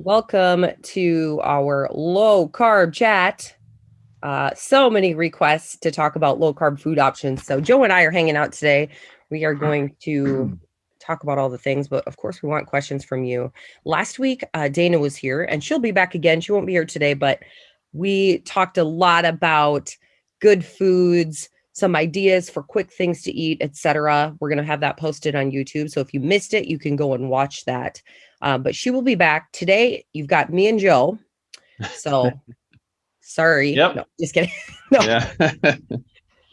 Welcome to our low carb chat. So many requests to talk about low carb food options. So, Joe and I are hanging out today. We are going to talk about all the things, but of course, we want questions from you. Last week, Dana was here and she'll be back again. She won't be here today, but we talked a lot about good foods, some ideas for quick things to eat, etc. We're going to have that posted on YouTube. So, if you missed it, you can go and watch that. But she will be back today. You've got me and Joe. So sorry. Yep. No, just kidding. No, Yeah.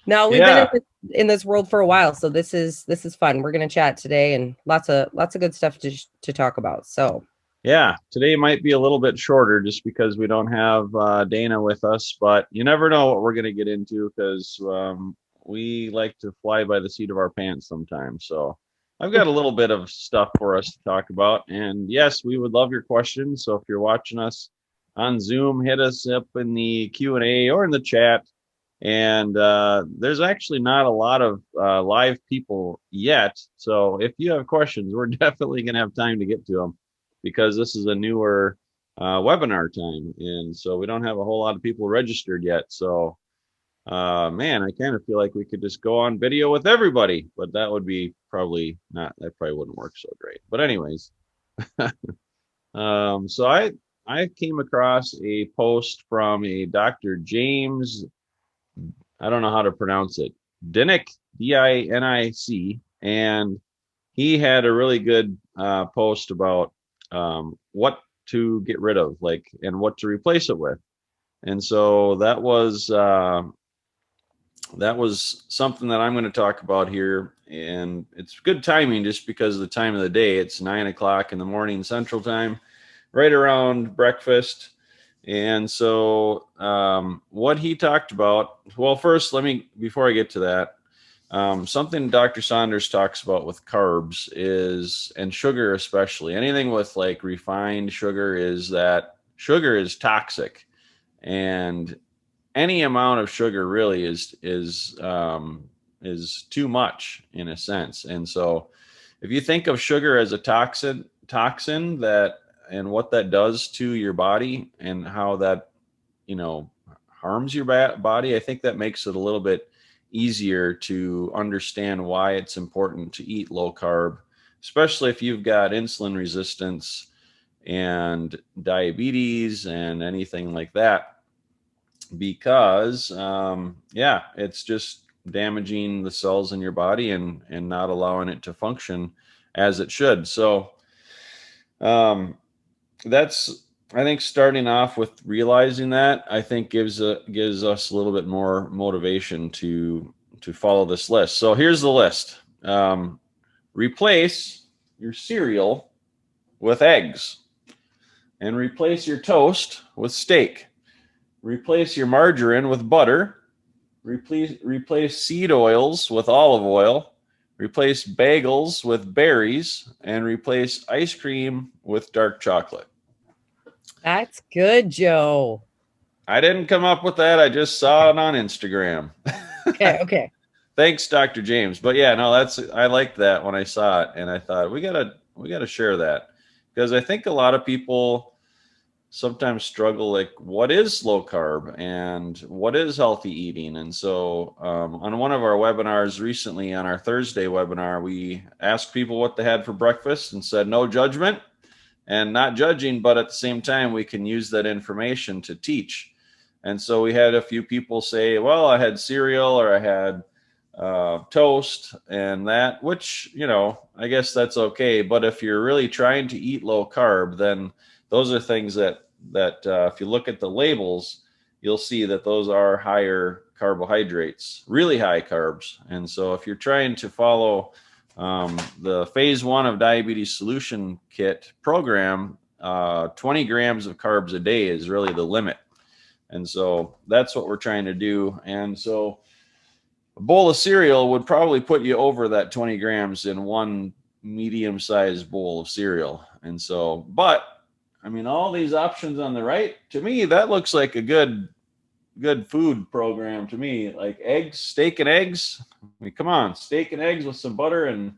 no, we've been Yeah. in this world for a while. So this is fun. We're gonna chat today and lots of good stuff to talk about. So Yeah. Today might be a little bit shorter just because we don't have Dana with us, but you never know what we're going to get into because we like to fly by the seat of our pants sometimes. So I've got a little bit of stuff for us to talk about. And yes, we would love your questions. So if you're watching us on Zoom, hit us up in the Q&A or in the chat. And there's actually not a lot of live people yet. So if you have questions, we're definitely going to have time to get to them because this is a newer webinar time. And so we don't have a whole lot of people registered yet. So, man, I kind of feel like we could just go on video with everybody, but that would be probably not, that probably wouldn't work so great. But anyways, so I came across a post from a Dr. James, I don't know how to pronounce it, Dinick, Dinic, and he had a really good post about what to get rid of, like, and what to replace it with. And so that was something that I'm going to talk about here, and it's good timing just because of the time of the day. It's 9 o'clock in the morning Central Time, right around breakfast. And so, what he talked about, well, first, before I get to that, something Dr. Saunders talks about with carbs is, and sugar especially, anything with like refined sugar, is that sugar is toxic. And any amount of sugar really is too much in a sense. And so, if you think of sugar as a toxin that, and what that does to your body and how that, you know, harms your body, I think that makes it a little bit easier to understand why it's important to eat low carb, especially if you've got insulin resistance and diabetes and anything like that, because yeah, it's just damaging the cells in your body and not allowing it to function as it should. So um, that's, I think, starting off with realizing that, I think gives us a little bit more motivation to follow this list. So here's the list. Replace your cereal with eggs, and replace your toast with steak. Replace your margarine with butter. Replace seed oils with olive oil. Replace bagels with berries, and replace ice cream with dark chocolate. that's good, Joe. I didn't come up with that. I just saw Okay. it on Instagram. Okay. Okay. Thanks, Dr. James. But yeah, no, I liked that when I saw it, and I thought we gotta share that because I think a lot of people sometimes struggle, like, what is low carb and what is healthy eating. And so on one of our webinars recently, on our Thursday webinar, we asked people what they had for breakfast and said no judgment and not judging, but at the same time we can use that information to teach. And so we had a few people say, well, I had cereal, or I had toast, and that, which, I guess that's okay. But if you're really trying to eat low carb, then those are things that if you look at the labels, you'll see that those are higher carbohydrates, really high carbs. And so if you're trying to follow the phase 1 of diabetes solution kit program, 20 grams of carbs a day is really the limit. And so that's what we're trying to do. And so a bowl of cereal would probably put you over that 20 grams in one medium sized bowl of cereal. And so, but I mean, all these options on the right, to me, that looks like a good food program to me. Like eggs, steak and eggs. I mean, come on, steak and eggs with some butter and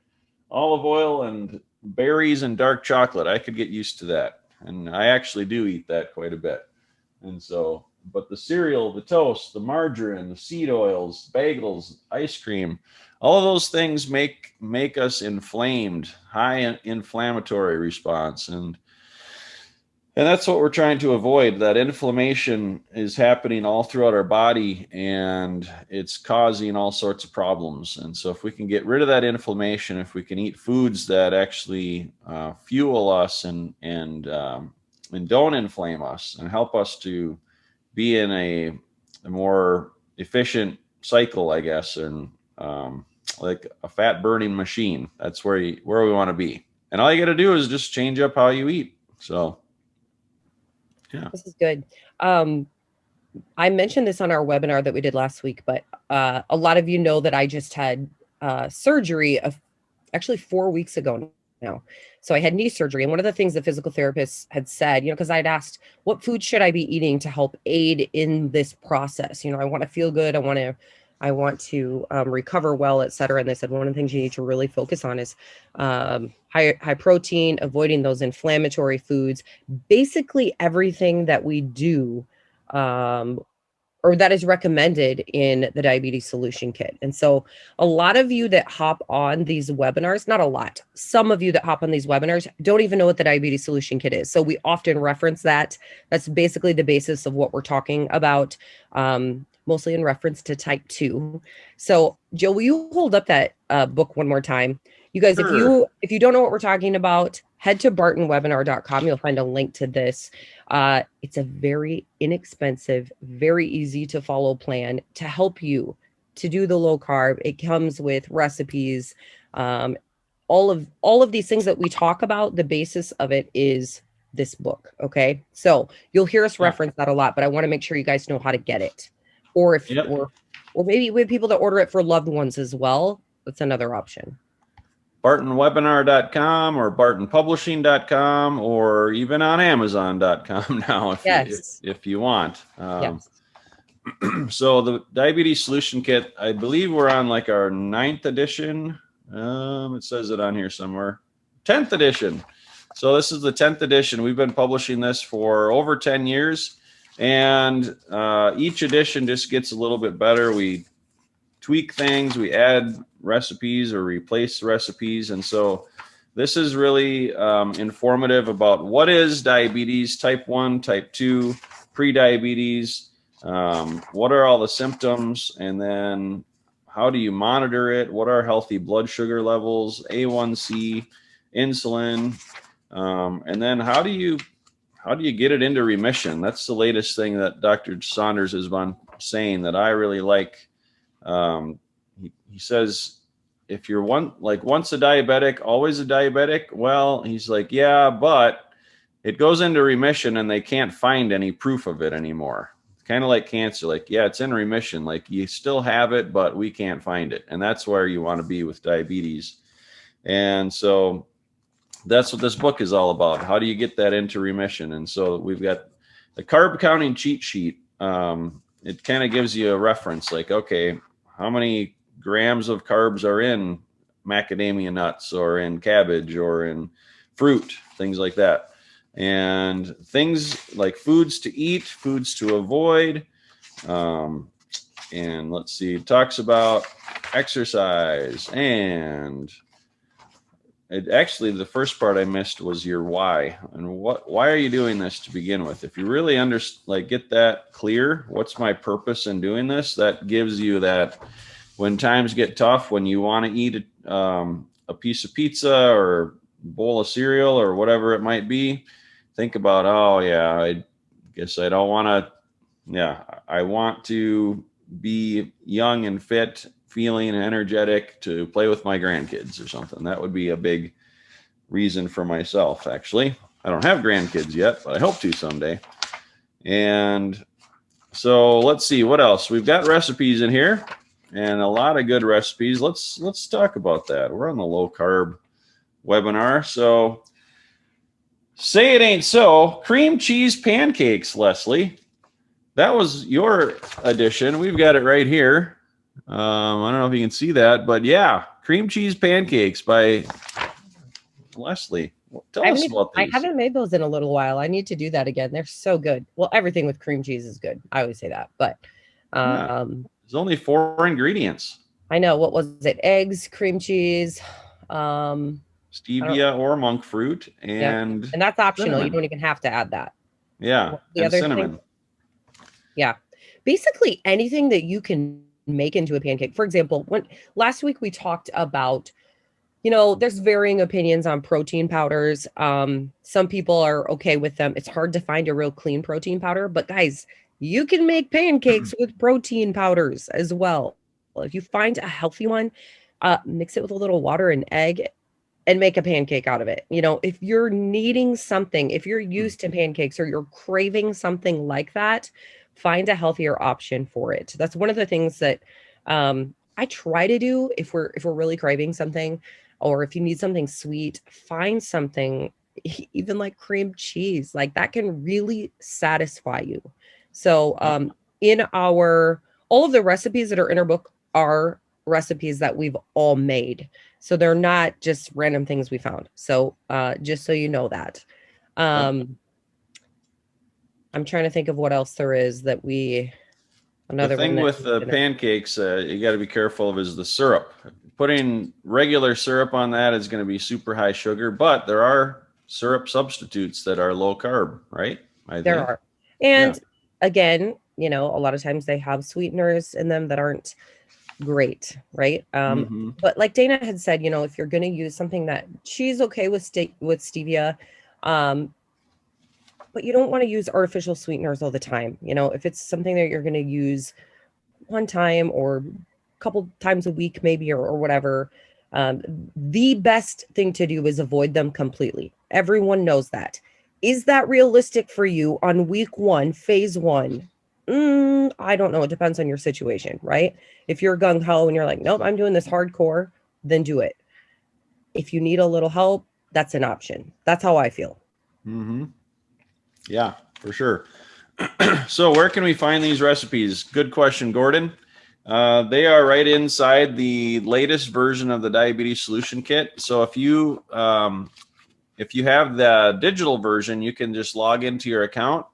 olive oil and berries and dark chocolate. I could get used to that. and I actually do eat that quite a bit. And so, but the cereal, the toast, the margarine, the seed oils, bagels, ice cream, all of those things make us inflamed, high inflammatory response, and that's what we're trying to avoid. That inflammation is happening all throughout our body, and it's causing all sorts of problems. And so if we can get rid of that inflammation, if we can eat foods that actually fuel us and don't inflame us and help us to be in a more efficient cycle, I guess, and like a fat burning machine, that's where we want to be. And all you got to do is just change up how you eat. So yeah. This is good. I mentioned this on our webinar that we did last week, but a lot of you know that I just had surgery actually 4 weeks ago now. So I had knee surgery. And one of the things the physical therapist had said, because I'd asked, what food should I be eating to help aid in this process? I want to feel good. I want to recover well, et cetera. And they said, one of the things you need to really focus on is high protein, avoiding those inflammatory foods, basically everything that we do or that is recommended in the diabetes solution kit. And so a lot of you that hop on these webinars, not a lot, some of you that hop on these webinars don't even know what the diabetes solution kit is. So we often reference that. That's basically the basis of what we're talking about, mostly in reference to type 2. So Joe, will you hold up that book one more time? You guys, Sure. if you don't know what we're talking about, head to bartonwebinar.com. You'll find a link to this. It's a very inexpensive, very easy to follow plan to help you to do the low carb. It comes with recipes, all of these things that we talk about. The basis of it is this book. Okay, so you'll hear us reference that a lot, but I want to make sure you guys know how to get it, or if Yep. or maybe we have people that order it for loved ones as well. That's another option. bartonwebinar.com or bartonpublishing.com or even on amazon.com now if you want. Yes. So the diabetes solution kit, I believe we're on like our 9th edition. It says it on here somewhere. 10th edition. So this is the 10th edition. We've been publishing this for over 10 years, and each edition just gets a little bit better. We tweak things, we add recipes or replace recipes. And so this is really informative about what is diabetes, type 1, type 2, pre-diabetes, what are all the symptoms, and then how do you monitor it, what are healthy blood sugar levels, A1C, insulin, and then how do you get it into remission? That's the latest thing that Dr. Saunders has been saying that I really like. He says, if you're once a diabetic, always a diabetic. Well, he's like, yeah, but it goes into remission and they can't find any proof of it anymore. Kind of like cancer. Like, yeah, it's in remission. Like, you still have it, but we can't find it. And that's where you want to be with diabetes. And so that's what this book is all about. How do you get that into remission? And so we've got the carb counting cheat sheet. It kind of gives you a reference, like, okay, how many grams of carbs are in macadamia nuts or in cabbage or in fruit, things like that. And things like foods to eat, foods to avoid. And let's see, it talks about exercise, and actually the first part I missed was your why, and why are you doing this to begin with? If you really get that clear, what's my purpose in doing this, that gives you that when times get tough, when you want to eat a piece of pizza or bowl of cereal or whatever it might be, think about, oh yeah, I guess I don't want to, yeah, I want to be young and fit, feeling energetic to play with my grandkids or something. That would be a big reason for myself, actually. I don't have grandkids yet, but I hope to someday. And so let's see what else. We've got recipes in here and a lot of good recipes. Let's talk about that. We're on the low carb webinar. So say it ain't so. Cream cheese pancakes, Leslie. That was your addition. We've got it right here. I don't know if you can see that, but yeah, cream cheese pancakes by Leslie. Tell us about I these. haven't made those in a little while. I need to do that again. They're so good. Well, everything with cream cheese is good. I always say that, but Yeah, um, there's only 4 ingredients: I know, what was it? Eggs, cream cheese. Um, I don't. stevia or monk fruit, Yep, and and that's optional. You cinnamon. don't even have to add that. Yeah, The and other thing, cinnamon. yeah, basically anything that you can make into a pancake. For example, when last week we talked about, there's varying opinions on protein powders. Some people are okay with them. It's hard to find a real clean protein powder, but guys, you can make pancakes with protein powders as well. If you find a healthy one, mix it with a little water and egg and make a pancake out of it. If you're needing something, if you're used to pancakes or you're craving something like that, find a healthier option for it. That's one of the things that I try to do if we're really craving something, or if you need something sweet, find something even like cream cheese, like that can really satisfy you. So Yep. in our all of the recipes that are in our book are recipes that we've all made, so they're not just random things we found. So just so you know that. Yep. Um, I'm trying to think of what else there is that The another one thing that with the pancakes, you got to be careful of is the syrup. Putting regular syrup on that is going to be super high sugar, but there are syrup substitutes that are low carb, right? I there think. are. Yeah. And again, a lot of times they have sweeteners in them that aren't great, right? Hmm. But like Dana had said, if you're going to use something that she's okay with with stevia, um, but you don't want to use artificial sweeteners all the time. If it's something that you're going to use one time or a couple times a week, maybe, or whatever, um, the best thing to do is avoid them completely. Everyone knows that. Is that realistic for you on week one, phase one? I don't know. It depends on your situation, right? If you're gung ho and you're like, nope, I'm doing this hardcore, then do it. If you need a little help, that's an option. That's how I feel. Hmm. Yeah, for sure. So, where can we find these recipes? Good question, Gordon. They are right inside the latest version of the Diabetes Solution Kit. So, if you have the digital version, you can just log into your account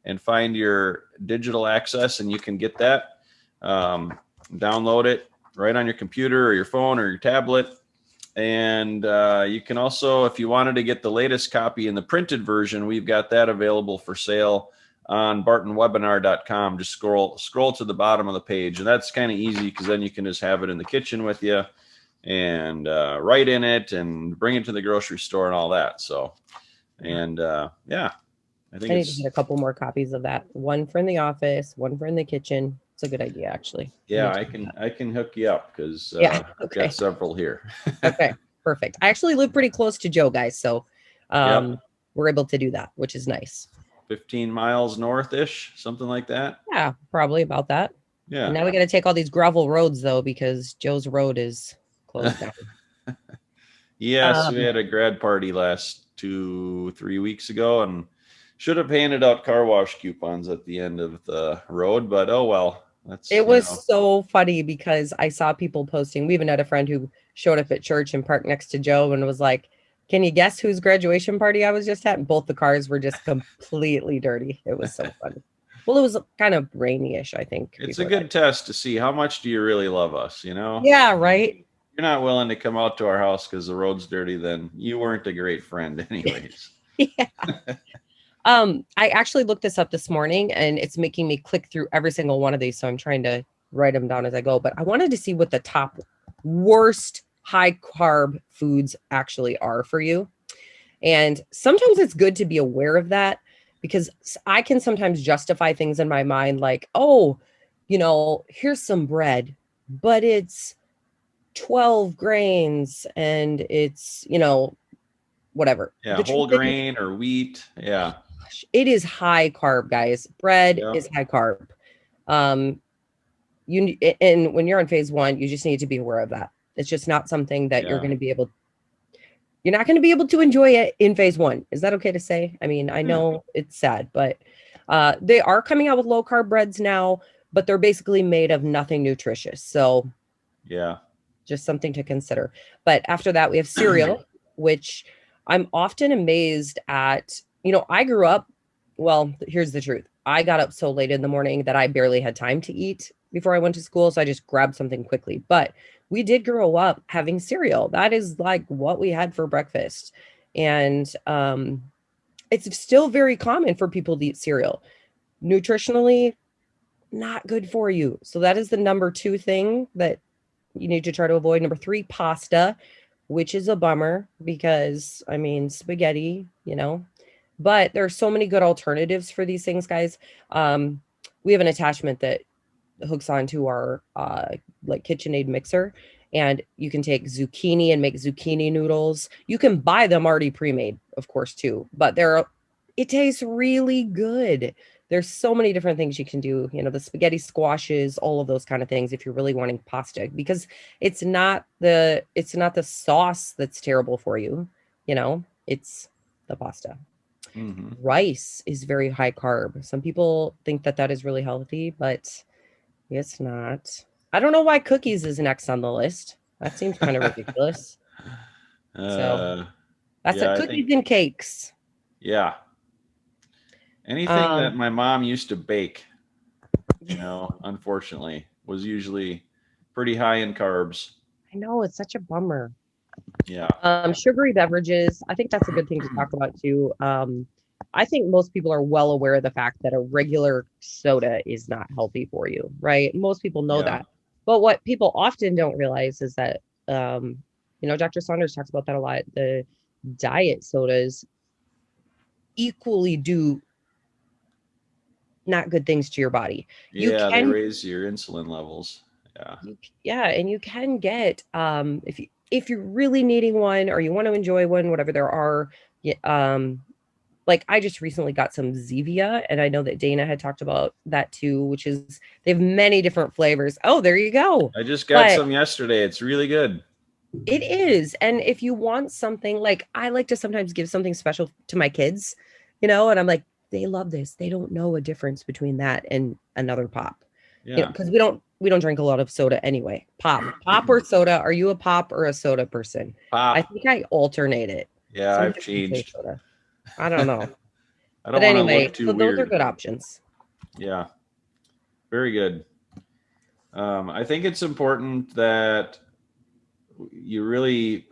and find your digital access, and you can get that. Download it right on your computer or your phone or your tablet. And you can also, if you wanted to get the latest copy in the printed version, we've got that available for sale on bartonwebinar.com. Just scroll to the bottom of the page, and that's kind of easy because then you can just have it in the kitchen with you and write in it and bring it to the grocery store and all that. So, and yeah, I think I need to get it's a couple more copies of that. One for in the office, one for in the kitchen. It's a good idea, actually. I yeah, need to I do can that. I can hook you up because Yeah. I've got Okay. several here. Okay. Perfect. I actually live pretty close to Joe, guys, so Yep, we're able to do that, which is nice. 15 miles north-ish, something like that. Yeah, probably about that. And Yeah. now we got to take all these gravel roads though because Joe's road is closed down. Yes, we Um, had a grad party last 2, 3 weeks ago, and should have handed out car wash coupons at the end of the road, but oh well. That's it was so funny because I saw people posting. We even had a friend who showed up at church and parked next to Joe and was like, "Can you guess whose graduation party I was just at?" And both the cars were just completely dirty. It was so funny. Well, it was kind of rainy-ish, I think, it's a before that. good test to see how much do you really love us, you know? Yeah, right. You're not willing to come out to our house because the road's dirty, then you weren't a great friend, anyways. Yeah. I actually looked this up this morning and it's making me click through every single one of these. So I'm trying to write them down as I go. But I wanted to see what the top worst high carb foods actually are for you. And sometimes it's good to be aware of that because I can sometimes justify things in my mind like, oh, here's some bread, but it's 12 grains and it's, whatever. Yeah, The truth whole is, grain or wheat. Yeah. it is high carb, guys. Bread Yeah. is high carb. Um, and when you're on phase one, you just need to be aware of that. It's just not something that Yeah. you're not going to be able to enjoy it in phase one. Is that okay to say? I mean, I Yeah. know it's sad, but they are coming out with low carb breads now, but they're basically made of nothing nutritious. So Yeah. just something to consider. But after that, we have cereal, which I'm often amazed at, I grew up, well, here's the truth. I got up so late in the morning that I barely had time to eat before I went to school. So I just grabbed something quickly. But we did grow up having cereal. That is like what we had for breakfast. And it's still very common for people to eat cereal. Nutritionally, not good for you. So that is the number two thing that you need to try to avoid. Number three, pasta, which is a bummer because I mean, spaghetti, but there are so many good alternatives for these things, guys. We have an attachment that hooks onto our like KitchenAid mixer, and you can take zucchini and make zucchini noodles. You can buy them already pre-made, of course, too, but it tastes really good. There's so many different things you can do, the spaghetti squashes, all of those kind of things if you're really wanting pasta, because it's not the sauce that's terrible for you, it's the pasta. Mm-hmm. Rice is very high carb. Some people think that that is really healthy, but it's not. I don't know why cookies is next on the list. That seems kind of ridiculous. So uh, that's yeah, it. I Cookies think, and cakes. yeah. Anything that Um, my mom used to bake, unfortunately, was usually pretty high in carbs. I know it's such a bummer. Yeah. Sugary beverages. I think that's a good thing to talk about too. I think most people are well aware of the fact that a regular soda is not healthy for you, right? Most people know Yeah. that. But what people often don't realize is that, Dr. Saunders talks about that a lot. The diet sodas equally do not good things to your body. You Yeah, they can, raise your insulin levels. Yeah. yeah, and you can get if you're really needing one or you want to enjoy one, whatever there are. Like I just recently got some Zevia, and I know that Dana had talked about that too, which is they have many different flavors. Oh, there you go. I just got But some yesterday. It's really good. it is. And if you want something like I like to sometimes give something special to my kids, and I'm like, they love this. They don't know a difference between that and another pop. Yeah. Because we don't drink a lot of soda anyway. Pop or soda. Are you a pop or a soda person? I Pop. think I alternate it. Yeah, I've Sometimes I say changed. soda. I don't know. I But don't want to look anyway, too so those are weird. good options. Yeah. Very good. I think it's important that you really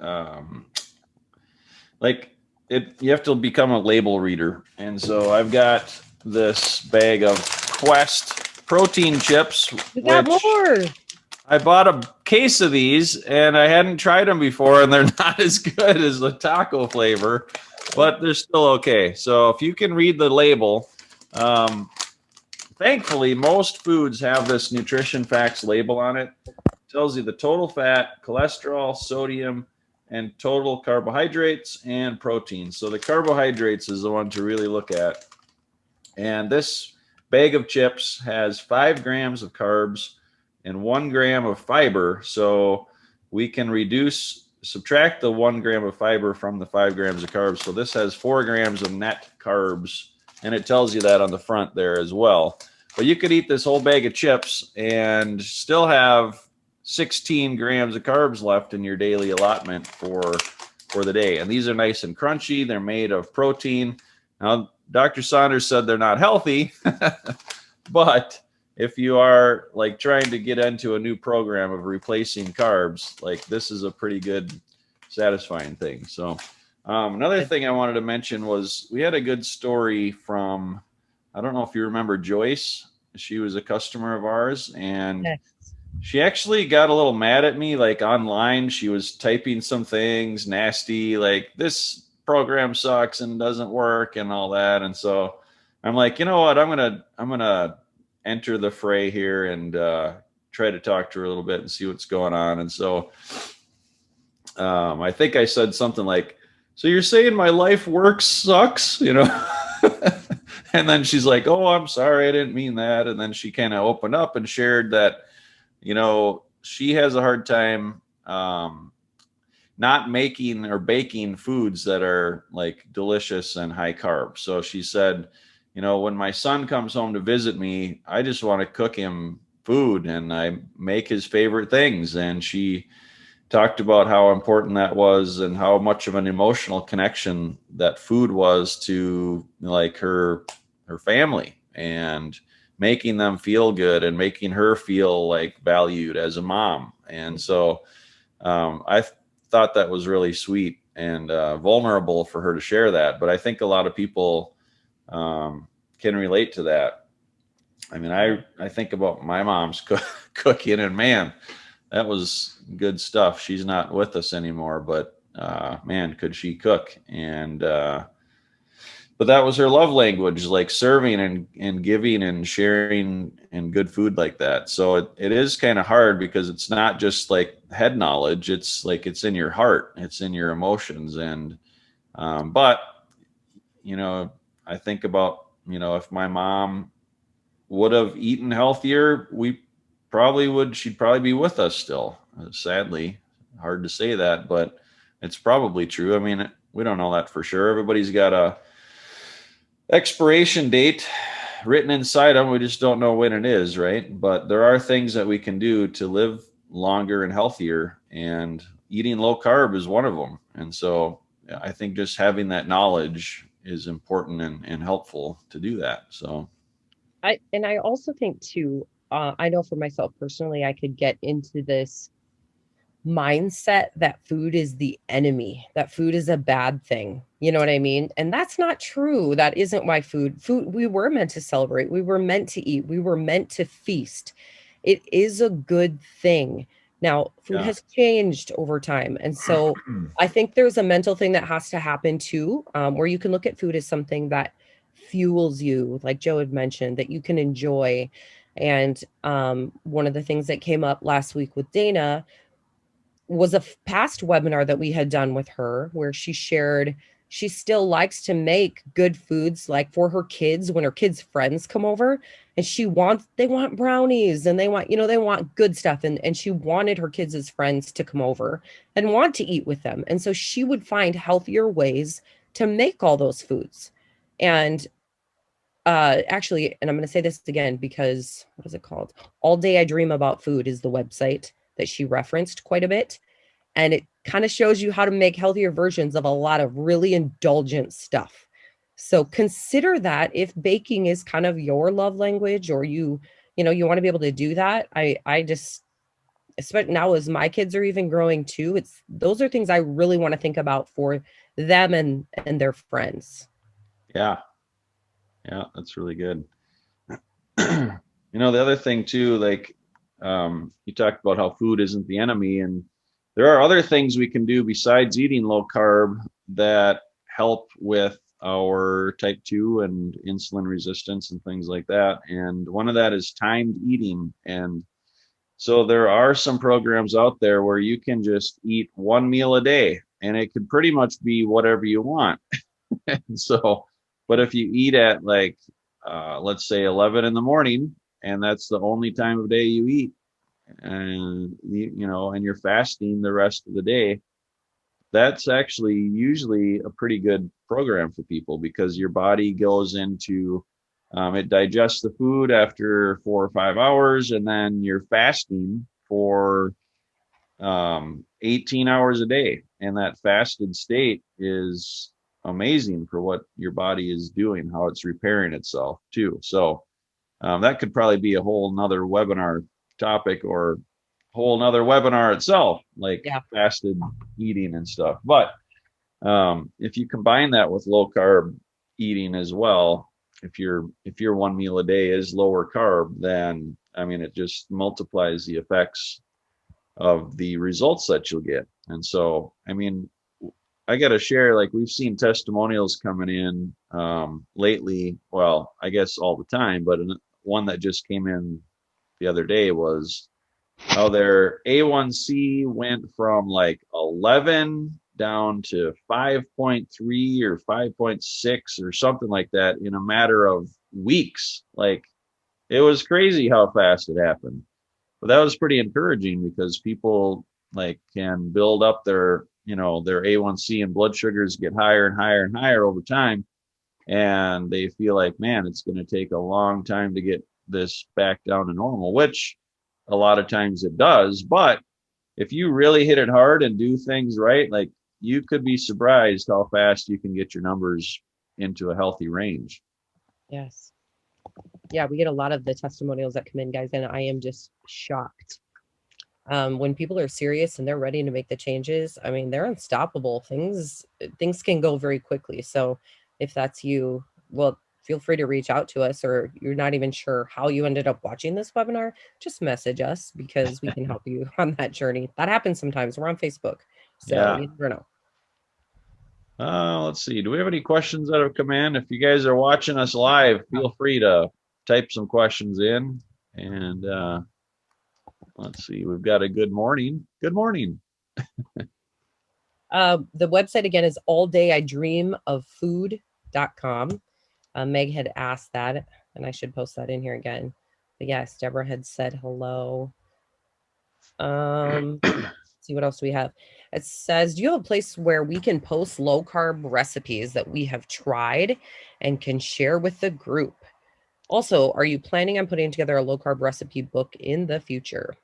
like it. You have to become a label reader, and so I've got this bag of Quest protein chips, We got which more. I bought a case of these, and I hadn't tried them before, and they're not as good as the taco flavor, but they're still okay. So if you can read the label, um, thankfully, most foods have this nutrition facts label on it. It tells you the total fat, cholesterol, sodium, and total carbohydrates and protein. So the carbohydrates is the one to really look at. And this bag of chips has 5 grams of carbs and 1 gram of fiber. So we can subtract the 1 gram of fiber from the 5 grams of carbs. So this has 4 grams of net carbs. And it tells you that on the front there as well. But you could eat this whole bag of chips and still have 16 grams of carbs left in your daily allotment for the day. And these are nice and crunchy. They're made of protein. Now, Dr. Saunders said they're not healthy, but if you are like trying to get into a new program of replacing carbs, like this is a pretty good, satisfying thing. So, another thing I wanted to mention was we had a good story from, I don't know if you remember Joyce. She was a customer of ours, and Yes. she actually got a little mad at me, like online. She was typing some things nasty, like this program sucks and doesn't work and all that. And so I'm like, you know what? I'm gonna enter the fray here and try to talk to her a little bit and see what's going on. And so I think I said something like, "So you're saying my life work sucks?" And then she's like, "Oh, I'm sorry, I didn't mean that." And then she kind of opened up and shared that she has a hard time not making or baking foods that are like delicious and high carb. So she said, when my son comes home to visit me, I just want to cook him food and I make his favorite things. And she talked about how important that was and how much of an emotional connection that food was to like her family, and making them feel good and making her feel like valued as a mom. And so I thought that was really sweet and vulnerable for her to share that. But I think a lot of people can relate to that. I mean, I think about my mom's cooking, and man, that was good stuff. She's not with us anymore, but man, could she cook? And but that was her love language, like serving and giving and sharing and good food like that. So it is kind of hard because it's not just like head knowledge. It's like it's in your heart, it's in your emotions. And but you know, I think about, you know, if my mom would have eaten healthier, we probably would. She'd probably be with us still. Sadly, hard to say that, but it's probably true. I mean, we don't know that for sure. Everybody's got a expiration date written inside them. We just don't know when it is, right? But there are things that we can do to live longer and healthier, and eating low carb is one of them. And so I think just having that knowledge is important and helpful to do that. So I also think too, I know for myself personally, I could get into this mindset that food is the enemy, that food is a bad thing. You know what I mean? And that's not true. That isn't why we were meant to celebrate. We were meant to eat. We were meant to feast. It is a good thing. Now, food yeah, has changed over time. And so I think there's a mental thing that has to happen too, where you can look at food as something that fuels you, like Joe had mentioned, that you can enjoy. And one of the things that came up last week with Dana was a past webinar that we had done with her where she shared she still likes to make good foods like for her kids when her kids friends come over, and they want brownies and they want, you know, they want good stuff, and she wanted her kids as friends to come over and want to eat with them, and so she would find healthier ways to make all those foods. And actually, and I'm going to say this again because what is it called? All Day I Dream About Food is the website that she referenced quite a bit, and it kind of shows you how to make healthier versions of a lot of really indulgent stuff. So consider that if baking is kind of your love language, or you know, you want to be able to do that. I just, especially now as my kids are even growing too, it's those are things I really want to think about for them and their friends. yeah, yeah, that's really good. You know, the other thing too, like you talked about how food isn't the enemy, and there are other things we can do besides eating low carb that help with our type 2 and insulin resistance and things like that. And one of that is timed eating. And so there are some programs out there where you can just eat one meal a day, and it could pretty much be whatever you want. So, but if you eat at like, let's say 11 in the morning, and that's the only time of day you eat, and you know, and you're fasting the rest of the day, that's actually usually a pretty good program for people because your body goes into, it digests the food after 4 or 5 hours, and then you're fasting for 18 hours a day. And that fasted state is amazing for what your body is doing, how it's repairing itself too. So that could probably be a whole nother webinar topic, or whole nother webinar itself, like Yeah. fasted eating and stuff. But if you combine that with low carb eating as well, if your one meal a day is lower carb, then I mean it just multiplies the effects of the results that you'll get. And so, I mean, I got to share, like, we've seen testimonials coming in lately. Well, I guess all the time, but one that just came in the other day was how their A1C went from like 11 down to 5.3 or 5.6 or something like that in a matter of weeks. Like, it was crazy how fast it happened. But that was pretty encouraging because people like can build up their, you know, their A1C and blood sugars get higher and higher and higher over time, and they feel like, man, it's going to take a long time to get this back down to normal, which a lot of times it does. But if you really hit it hard and do things right, like you could be surprised how fast you can get your numbers into a healthy range. Yes. Yeah, we get a lot of the testimonials that come in, guys, and I am just shocked. When people are serious and they're ready to make the changes, I mean, they're unstoppable. Things can go very quickly. So if that's you, well, feel free to reach out to us, or you're not even sure how you ended up watching this webinar, just message us because we can help you on that journey. That happens sometimes. We're on Facebook, so Yeah. you never know. Let's see. Do we have any questions that have come in? If you guys are watching us live, feel free to type some questions in. And let's see. We've got a good morning. Good morning. The website again is alldayidreamoffood.com. Meg had asked that, and I should post that in here again. But yes, Deborah had said hello. See what else do we have. It says, do you have a place where we can post low carb recipes that we have tried and can share with the group? Also, are you planning on putting together a low carb recipe book in the future?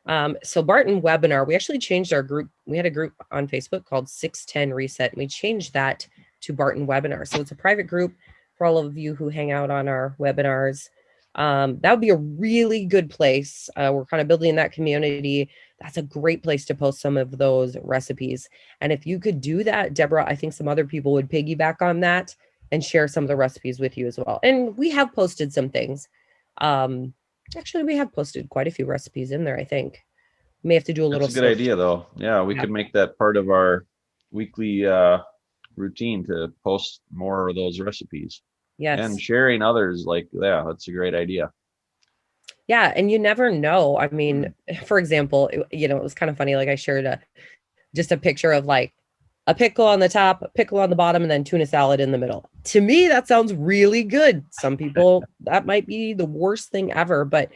So Barton webinar, we actually changed our group. We had a group on Facebook called 610 Reset, and we changed that to Barton webinar. So it's a private group for all of you who hang out on our webinars. That would be a really good place. We're kind of building that community. That's a great place to post some of those recipes. And if you could do that, Deborah, I think some other people would piggyback on that and share some of the recipes with you as well. And we have posted some things. Actually, we have posted quite a few recipes in there, I think. We may have to do a little That's a good search. idea, though. Yeah, we could make that part of our weekly routine to post more of those recipes. Yes. And sharing others, like, yeah, that's a great idea. Yeah, and you never know. I mean, for example, it was kind of funny. Like I shared just a picture of like a pickle on the top, a pickle on the bottom, and then tuna salad in the middle. To me, that sounds really good. Some people, that might be the worst thing ever, but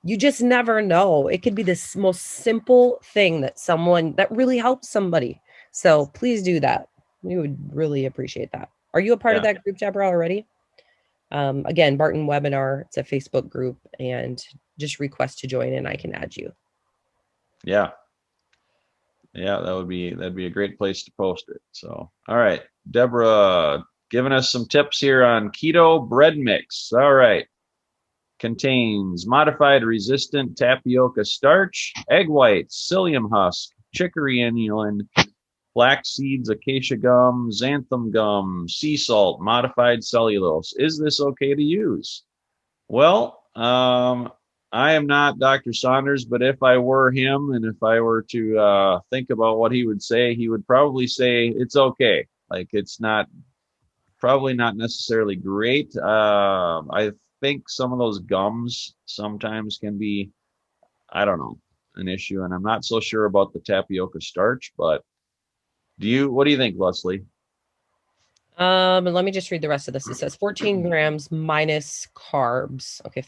you just never know. It could be this most simple thing that really helps somebody. So please do that. We would really appreciate that. Are you a part of that group, Deborah, already? Again, Barton webinar, it's a Facebook group, and just request to join and I can add you. Yeah. Yeah, that'd be a great place to post it. So, all right, Deborah, giving us some tips here on keto bread mix. All right. Contains modified resistant tapioca starch, egg whites, psyllium husk, chicory inulin, flax seeds, acacia gum, xanthan gum, sea salt, modified cellulose. Is this okay to use? Well, I am not Dr. Saunders, but if I were him and if I were to think about what he would say, he would probably say it's okay. Like it's probably not necessarily great. I think some of those gums sometimes can be, I don't know, an issue, and I'm not so sure about the tapioca starch. But what do you think, Leslie? And let me just read the rest of this. It says 14 grams minus carbs. Okay,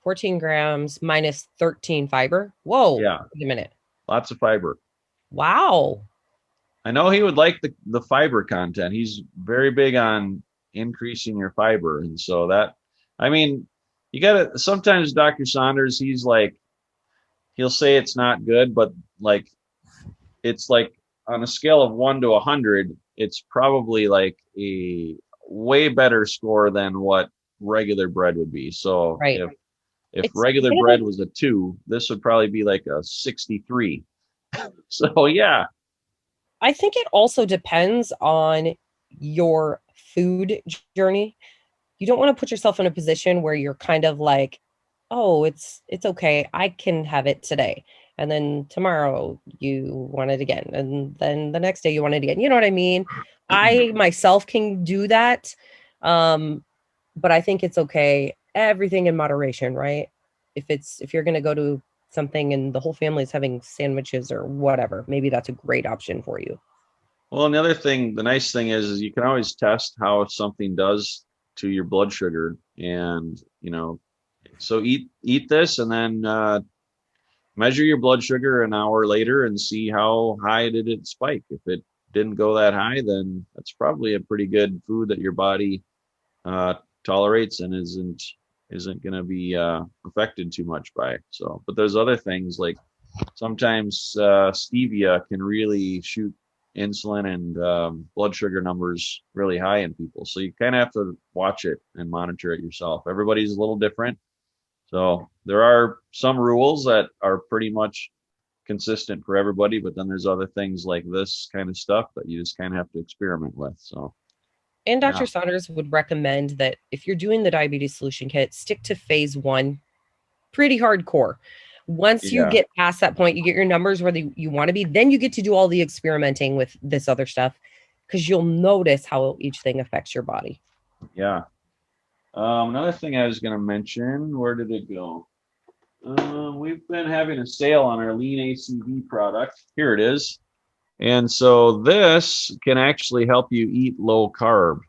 14 grams minus 13 fiber. Whoa, Yeah, wait a minute. lots of fiber. Wow. I know he would like the fiber content. He's very big on increasing your fiber. And so I mean, you gotta, sometimes Dr. Saunders, he'll say it's not good, but like, it's like on a scale of 1 to 100, it's probably like a way better score than what regular bread would be. So Right. if It's regular kind of bread like, was a 2, this would probably be like a 63. So yeah. I think it also depends on your food journey. You don't want to put yourself in a position where you're kind of like, oh, it's okay. I can have it today. And then tomorrow you want it again. And then the next day you want it again. You know what I mean? I myself can do that. But I think it's okay. Everything in moderation, right? If you're gonna go to something and the whole family is having sandwiches or whatever, maybe that's a great option for you. Well, another thing, the nice thing is you can always test how something does to your blood sugar, and so eat this, and then measure your blood sugar an hour later and see how high did it spike. If it didn't go that high, then that's probably a pretty good food that your body tolerates and isn't going to be affected too much by. So, but there's other things like sometimes stevia can really shoot insulin and blood sugar numbers really high in people. So you kind of have to watch it and monitor it yourself. Everybody's a little different. So there are some rules that are pretty much consistent for everybody, but then there's other things like this kind of stuff that you just kind of have to experiment with. So And yeah, Dr. Saunders would recommend that if you're doing the diabetes solution kit, stick to phase one pretty hardcore. Once you yeah, get past that point, you get your numbers where you want to be, then you get to do all the experimenting with this other stuff because you'll notice how each thing affects your body. yeah. Another thing I was going to mention, where did it go? We've been having a sale on our lean ACV product. Here it is. And so this can actually help you eat low carb.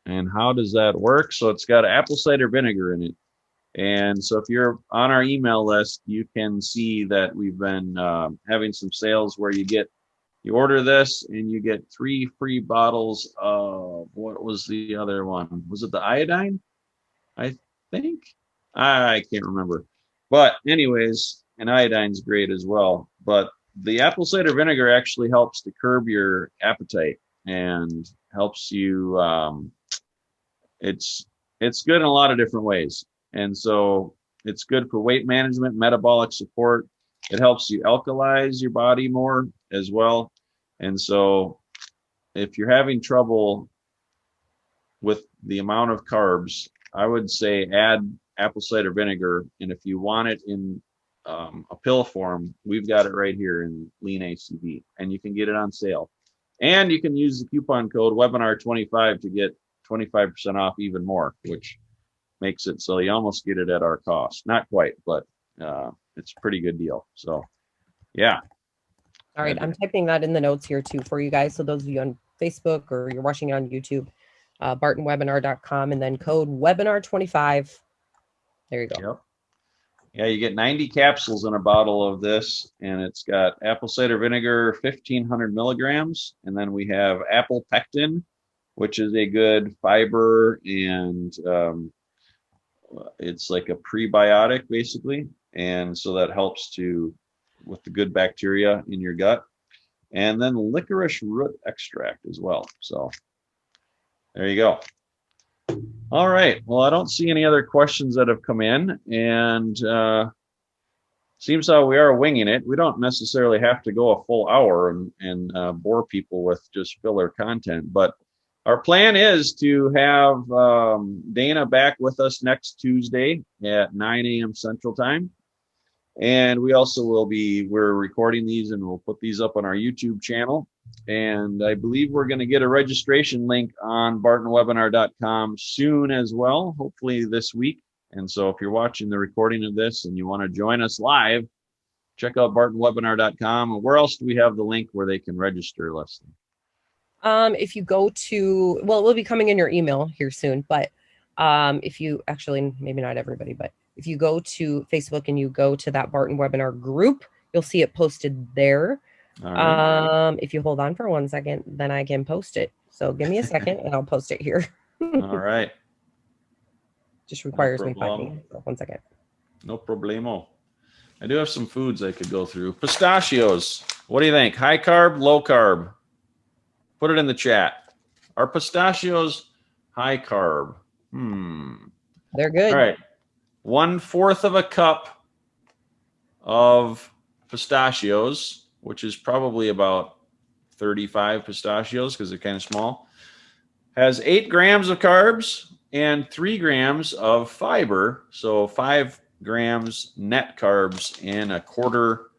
And how does that work? So it's got apple cider vinegar in it. And so if you're on our email list, you can see that we've been having some sales where you order this and you get 3 free bottles of, what was the other one? Was it the iodine? I think. I can't remember. But anyways, and iodine's great as well. But the apple cider vinegar actually helps to curb your appetite and helps you. It's it's good in a lot of different ways, and so it's good for weight management, metabolic support. It helps you alkalize your body more as well, and so if you're having trouble with the amount of carbs, I would say add apple cider vinegar. And if you want it in a pill form, we've got it right here in Lean ACV, and you can get it on sale. And you can use the coupon code webinar25 to get 25% off even more, which makes it so you almost get it at our cost. Not quite, but it's a pretty good deal. So, yeah. All right, I'm typing that in the notes here too for you guys. So those of you on Facebook or you're watching on YouTube, bartonwebinar.com and then code webinar25. There you go. Yep. Yeah, you get 90 capsules in a bottle of this, and it's got apple cider vinegar, 1,500 milligrams, and then we have apple pectin, which is a good fiber, and it's like a prebiotic basically, and so that helps to with the good bacteria in your gut, and then licorice root extract as well. So there you go. All right. Well, I don't see any other questions that have come in, and seems how we are winging it. We don't necessarily have to go a full hour and bore people with just filler content, but our plan is to have Dana back with us next Tuesday at 9 a.m. Central Time. And we also we're recording these and we'll put these up on our YouTube channel. And I believe we're going to get a registration link on bartonwebinar.com soon as well, hopefully this week. And so if you're watching the recording of this and you want to join us live, check out bartonwebinar.com. And where else do we have the link where they can register, Leslie? If you go to, well, it will be coming in your email here soon, but if you actually, maybe not everybody, but if you go to Facebook and you go to that Barton webinar group, you'll see it posted there. All right. If you hold on for 1 second, then I can post it. So give me a second and I'll post it here. All right. Just requires me finding. So 1 second. No problemo. I do have some foods I could go through. Pistachios. What do you think? High carb, low carb? Put it in the chat. Are pistachios high carb? They're good. All right. 1/4 of a cup of pistachios, which is probably about 35 pistachios because they're kind of small, has 8 grams of carbs and 3 grams of fiber. So 5 grams net carbs in a quarter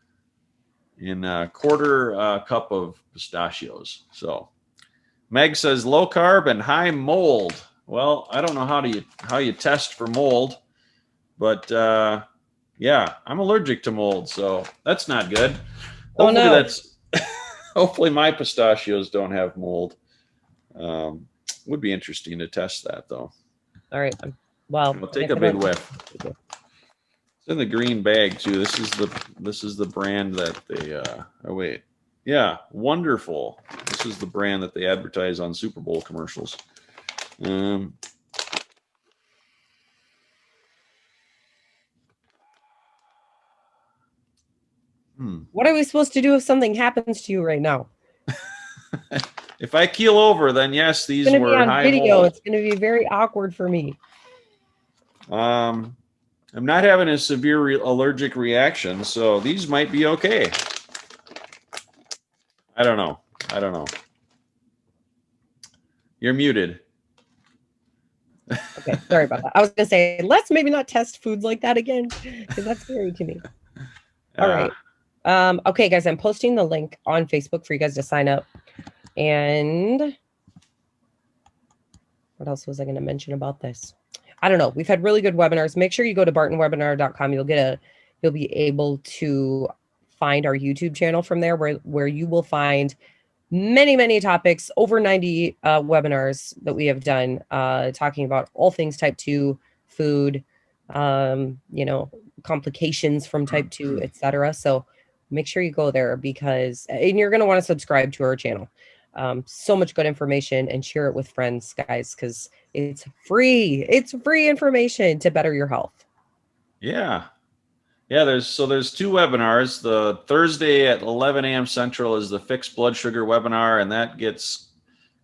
cup of pistachios. So Meg says low carb and high mold. Well, I don't know how you test for mold, but yeah, I'm allergic to mold, so that's not good. Hopefully that's hopefully my pistachios don't have mold. Would be interesting to test that though. All right. Well, I'll take a big whiff. It's in the green bag too. This is the brand that they oh wait. Yeah, wonderful. This is the brand that they advertise on Super Bowl commercials. What are we supposed to do if something happens to you right now? If I keel over, then yes, It's these going to be were on high video. mold. It's going to be very awkward for me. I'm not having a severe allergic reaction, so these might be okay. I don't know. You're muted. Okay, sorry about that. I was going to say, let's maybe not test foods like that again because that's scary to me. All right. Okay, guys, I'm posting the link on Facebook for you guys to sign up. And what else was I going to mention about this? I don't know. We've had really good webinars. Make sure you go to bartonwebinar.com. You'll be able to find our YouTube channel from there where you will find many topics, over 90 webinars that we have done talking about all things type 2 food, complications from type 2, etc. So make sure you go there and you're going to want to subscribe to our channel. So much good information, and share it with friends, guys, because it's free. It's free information to better your health. Yeah. There's 2 webinars. The Thursday at 11 a.m. Central is the fixed blood sugar webinar, and that gets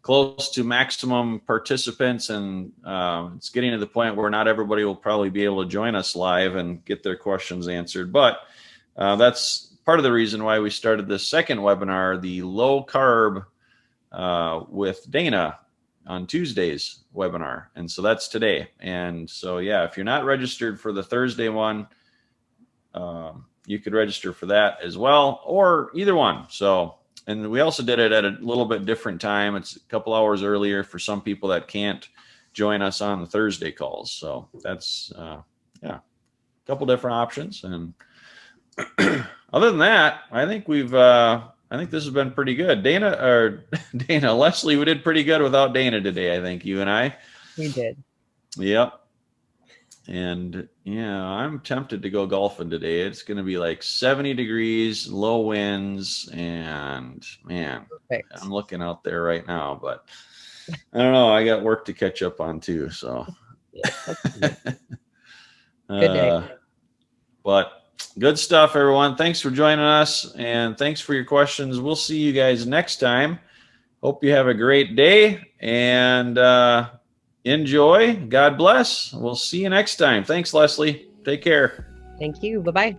close to maximum participants, and it's getting to the point where not everybody will probably be able to join us live and get their questions answered. But that's part of the reason why we started this second webinar, the low carb with Dana on Tuesday's webinar. And so that's today. And so, yeah, if you're not registered for the Thursday one, you could register for that as well, or either one. So, and we also did it at a little bit different time. It's a couple hours earlier for some people that can't join us on the Thursday calls. So that's, a couple different options. And other than that, I think this has been pretty good. Leslie, we did pretty good without Dana today. I think you and I. We did. Yep. And yeah, I'm tempted to go golfing today. It's going to be like 70 degrees, low winds, and man, perfect. I'm looking out there right now, but I don't know. I got work to catch up on too. So good day. But good stuff, everyone. Thanks for joining us, and thanks for your questions. We'll see you guys next time. Hope you have a great day, and enjoy. God bless. We'll see you next time. Thanks, Leslie. Take care. Thank you. Bye-bye.